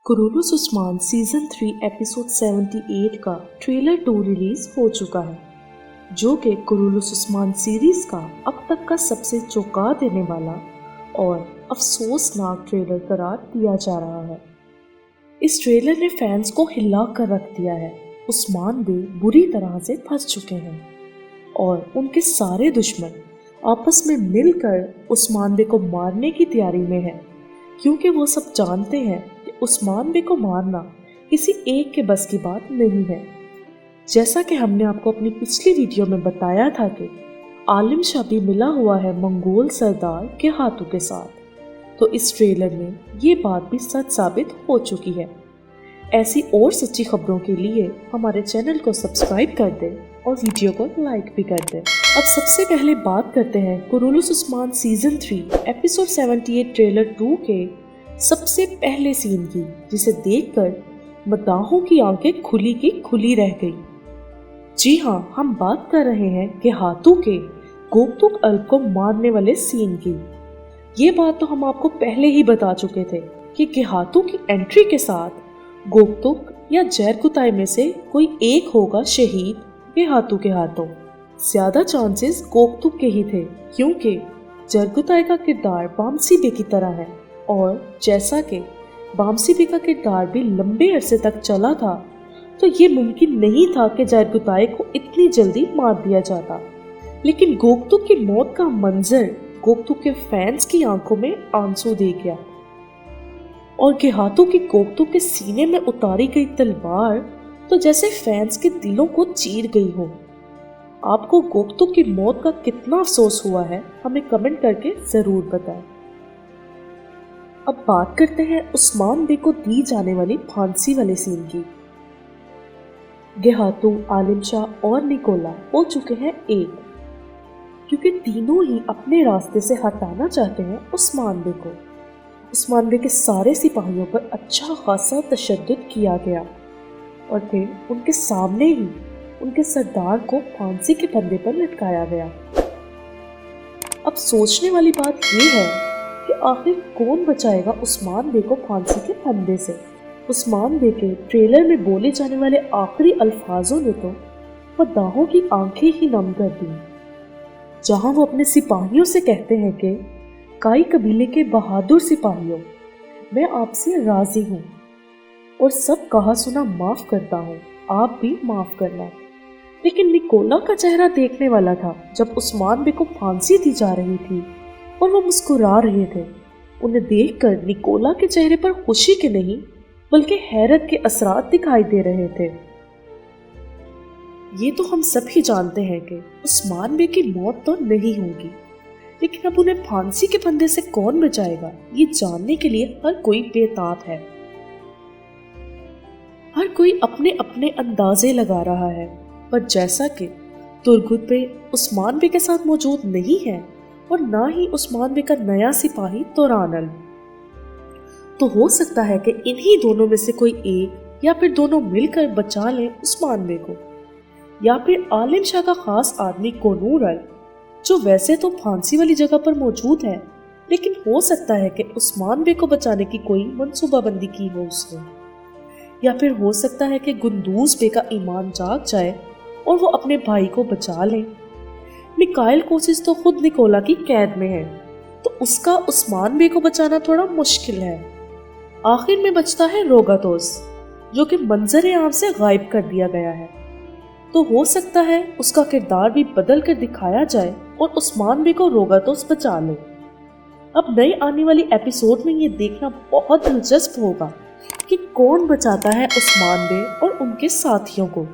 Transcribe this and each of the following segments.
Kurulus Usman season 3 episode 78 का trailer 2 release हो चुका है, जो कि कुरुलुस उस्मान सीरीज का अब तक का सबसे चौंका देने वाला और अफसोसनाक ट्रेलर करार दिया जा रहा है। इस ट्रेलर ने फैंस को हिला कर रख दिया है। उस्मान बे बुरी तरह से फंस चुके हैं और उनके सारे दुश्मन आपस में मिलकर उस्मान बे को मारने की तैयारी में हैं, क्योंकि वो सब जानते हैं कि उस्मान बे को मारना किसी एक के बस की बात नहीं है। जैसा कि हमने आपको अपनी पिछली वीडियो में बताया था कि आलिम शाह भी मिला हुआ है मंगोल सरदार के हाथों के साथ, तो इस ट्रेलर में ये बात भी सच साबित हो चुकी है। ऐसी और सच्ची खबरों के लिए हमारे चैनल को सब्सक्राइब कर दें और वीडियो को लाइक भी कर दें। अब सबसे पहले बात करते हैं Kurulus Usman season 3 episode 78 trailer 2 के सबसे पहले सीन की, जिसे देखकर मदाहों की आंखें खुली की खुली रह गई। जी हाँ, हम बात कर रहे हैं कि हाथू के गोकतुक अल्प को मारने वाले सीन की। ये बात तो हम आपको पहले ही बता चुके थे कि गेहातू की एंट्री के साथ गोकतुक या जैरकुताई में से कोई एक होगा शहीद गेहातू के हाथों। ज्यादा चांसेस गोकतुक के ही थे, क्योंकि जरकुताई का किरदार बामसी बे की तरह है और जैसा कि बामसी बे का किरदार भी लंबे अरसे तक चला था, तो ये मुमकिन नहीं था कि जरकुताई को इतनी जल्दी मार दिया जाता। लेकिन गोकतुक की मौत का मंजर गोकतुक के फैंस की आंखों में आंसू दे गया और गेहातू की गोकतुक के सीने में उतारी गई तलवार तो जैसे फैंस के दिलों को चीर गई हो। आपको गोकतुक की मौत का कितना अफसोस हुआ है, हमें कमेंट करके जरूर बताएं। अब बात करते हैं उस्मान बे को दी जाने वाली फांसी वाले सीन की। गेहातू, आलिम शाह और निकोला हो चुके हैं एक, क्योंकि तीनों ही अपने रास्ते से हटाना चाहते हैं उस्मान बे को। उस्मान बे के सारे सिपाहियों पर अच्छा खासा तशद्दुद किया गया और फिर उनके सामने ही उनके सरदार को फांसी के फंदे पर लटकाया गया। अब सोचने वाली बात यह है कि आखिर कौन बचाएगा उस्मान बे को फांसी के फंदे से। उस्मान बे के ट्रेलर में बोले जाने वाले आखिरी अल्फाजों ने तो मदाहों की आंखें ही नम कर दी, जहां वो अपने सिपाहियों से कहते हैं कि काई कबीले के बहादुर सिपाहियों, मैं आपसे राजी हूँ और सब कहा सुना माफ करता हूँ, आप भी माफ करना। लेकिन निकोला का चेहरा देखने वाला था जब उस्मान बे को फांसी दी जा रही थी और वो मुस्कुरा रहे थे। उन्हें देखकर निकोला के चेहरे पर खुशी के नहीं बल्कि हैरत के असरात दिखाई दे रहे थे। ये तो हम सब ही जानते हैं कि उस्मान बे की मौत तो नहीं होगी, लेकिन अब उन्हें फांसी के फंदे से कौन बचाएगा, ये जानने के लिए हर कोई बेताब है। हर कोई अपने अपने अंदाजे लगा रहा है, पर जैसा कि तुरगुत बे उस्मान बे के साथ मौजूद नहीं है और ना ही उस्मान बे का नया सिपाही तोरानल, तो हो सकता है कि इन्हीं दोनों में से कोई एक या फिर दोनों मिलकर बचा लें उस्मान बे को, या फिर आलिम शाह का खास आदमी कोनूरल, जो वैसे तो फांसी वाली जगह पर मौजूद है, लेकिन हो सकता है कि उस्मान बे को बचाने की कोई मंसूबाबंदी की हो उसने, या फिर हो सकता है कि गुंदूज बे का ईमान जाग जाए और वो अपने भाई को बचा ले। मिकाइल कोसिस तो खुद निकोला की कैद में है, तो उसका उस्मान बे को बचाना थोड़ा मुश्किल है। आखिर में बचता है रोगातोस, जो कि मंजर आम से गायब कर दिया गया है, तो हो सकता है उसका किरदार भी बदल कर दिखाया जाए और उस्मान बे को रोगातोस बचा ले। अब नई आने वाली एपिसोड में ये देखना बहुत दिलचस्प होगा कि कौन बचाता है उस्मान बे और उनके साथियों को।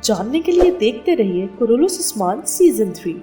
जानने के लिए देखते रहिए कुरुलुस उस्मान सीजन 3।